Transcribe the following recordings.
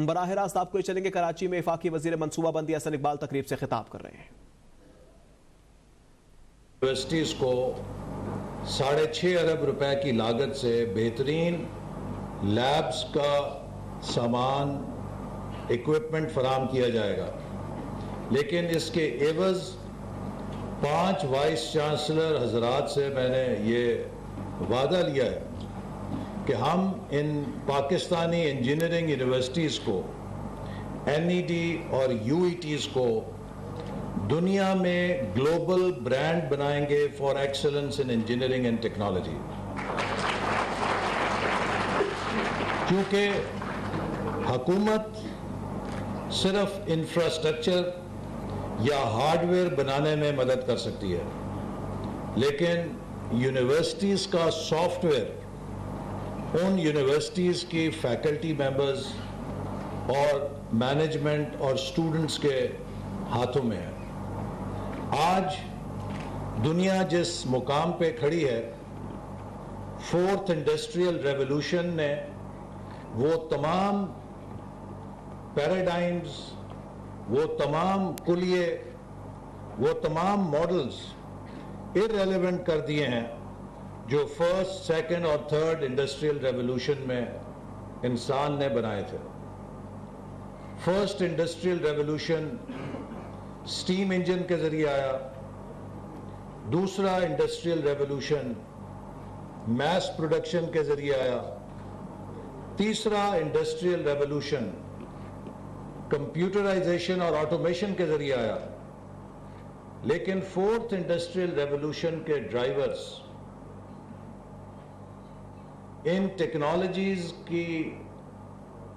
براہ راست آپ کو چلیں گے کراچی میں وفاقی وزیر منصوبہ بندی حسن اقبال تقریب سے خطاب کر رہے ہیں. یونیورسٹیز کو 6.5 ارب روپے کی لاگت سے بہترین لیبز کا سامان ایکوپمنٹ فراہم کیا جائے گا، لیکن اس کے عوض 5 وائس چانسلر حضرات سے میں نے یہ وعدہ لیا ہے کہ ہم ان پاکستانی انجینئرنگ یونیورسٹیز کو، NED اور UETs کو دنیا میں گلوبل برانڈ بنائیں گے for excellence in engineering and technology. کیونکہ حکومت صرف انفراسٹرکچر یا ہارڈ ویئر بنانے میں مدد کر سکتی ہے، لیکن یونیورسٹیز کا سافٹ ویئر ان یونیورسٹیز کی فیکلٹی ممبرز اور مینجمنٹ اور اسٹوڈنٹس کے ہاتھوں میں ہے. آج دنیا جس مقام پہ کھڑی ہے، 4th انڈسٹریل ریولوشن نے وہ تمام پیراڈائمز، وہ تمام کلیے، وہ تمام ماڈلز irrelevant کر دیے ہیں جو 1st، 2nd اور 3rd انڈسٹریل ریولوشن میں انسان نے بنائے تھے. 1st industrial revolution steam engine کے ذریعے آیا، دوسرا انڈسٹریل ریولوشن میس پروڈکشن کے ذریعے آیا، تیسرا انڈسٹریل ریولوشن کمپیوٹرائزیشن اور آٹومیشن کے ذریعے آیا. لیکن 4th انڈسٹریل ریولوشن کے ڈرائیورز ان ٹیکنالوجیز کی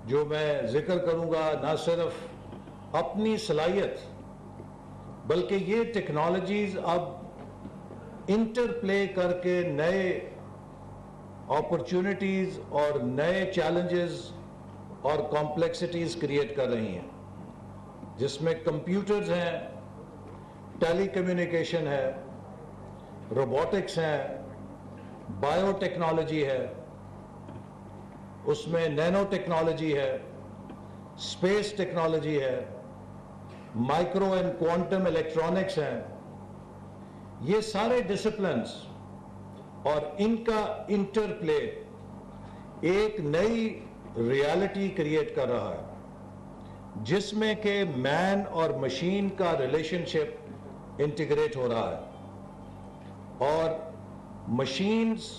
جو میں ذکر کروں گا، نہ صرف اپنی صلاحیت بلکہ یہ ٹیکنالوجیز اب انٹر پلے کر کے نئے اپرچونٹیز اور نئے چیلنجز اور کمپلیکسٹیز کریٹ کر رہی ہیں، جس میں کمپیوٹرز ہیں، ٹیلی کمیونیکیشن ہے، روبوٹکس ہیں، بائیو ٹیکنالوجی ہے، اس میں نینو ٹیکنالوجی ہے، اسپیس ٹیکنالوجی ہے، مائکرو اینڈ کوانٹم الیکٹرانکس ہیں. یہ سارے ڈسپلنز اور ان کا انٹر پلے ایک نئی ریالٹی کریٹ کر رہا ہے، جس میں کہ مین اور مشین کا ریلیشن شپ انٹیگریٹ ہو رہا ہے، اور مشینز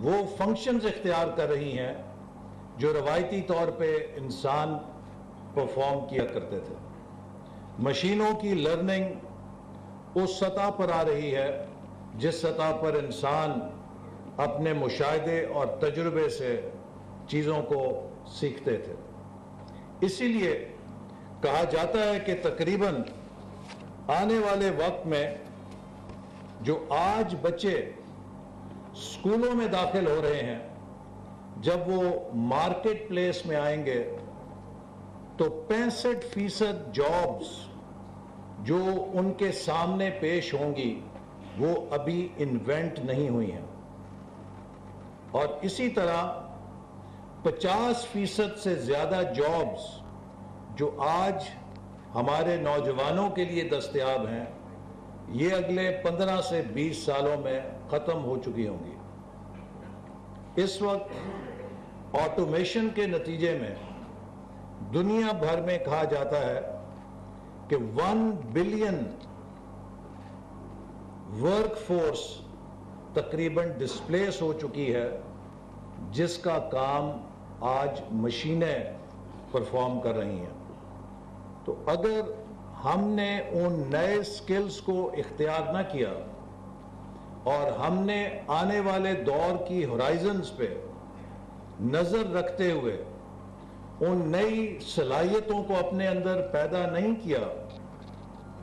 وہ فنکشنز اختیار کر رہی ہیں جو روایتی طور پہ انسان پرفارم کیا کرتے تھے. مشینوں کی لرننگ اس سطح پر آ رہی ہے جس سطح پر انسان اپنے مشاہدے اور تجربے سے چیزوں کو سیکھتے تھے. اسی لیے کہا جاتا ہے کہ تقریباً آنے والے وقت میں جو آج بچے اسکولوں میں داخل ہو رہے ہیں، جب وہ مارکیٹ پلیس میں آئیں گے تو 65% جابز جو ان کے سامنے پیش ہوں گی وہ ابھی انوینٹ نہیں ہوئی ہیں، اور اسی طرح 50% سے زیادہ جابز جو آج ہمارے نوجوانوں کے لیے دستیاب ہیں، یہ اگلے 15 سے 20 سالوں میں ختم ہو چکی ہوں گی. اس وقت آٹومیشن کے نتیجے میں دنیا بھر میں کہا جاتا ہے کہ 1 بلین ورک فورس تقریباً ڈسپلیس ہو چکی ہے، جس کا کام آج مشینیں پرفارم کر رہی ہیں. تو اگر ہم نے ان نئے سکلز کو اختیار نہ کیا اور ہم نے آنے والے دور کی ہورائزنز پہ نظر رکھتے ہوئے ان نئی صلاحیتوں کو اپنے اندر پیدا نہیں کیا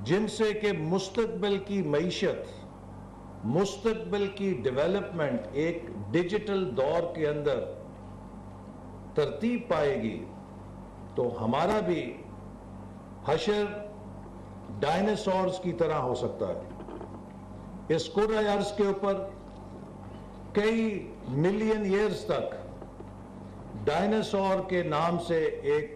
جن سے کہ مستقبل کی معیشت، مستقبل کی ڈیولپمنٹ ایک ڈیجیٹل دور کے اندر ترتیب پائے گی، تو ہمارا بھی حشر ڈائناسورز کی طرح ہو سکتا ہے. اس کرۂ ارض کے اوپر کئی ملین ایئرز تک ڈائناسور کے نام سے ایک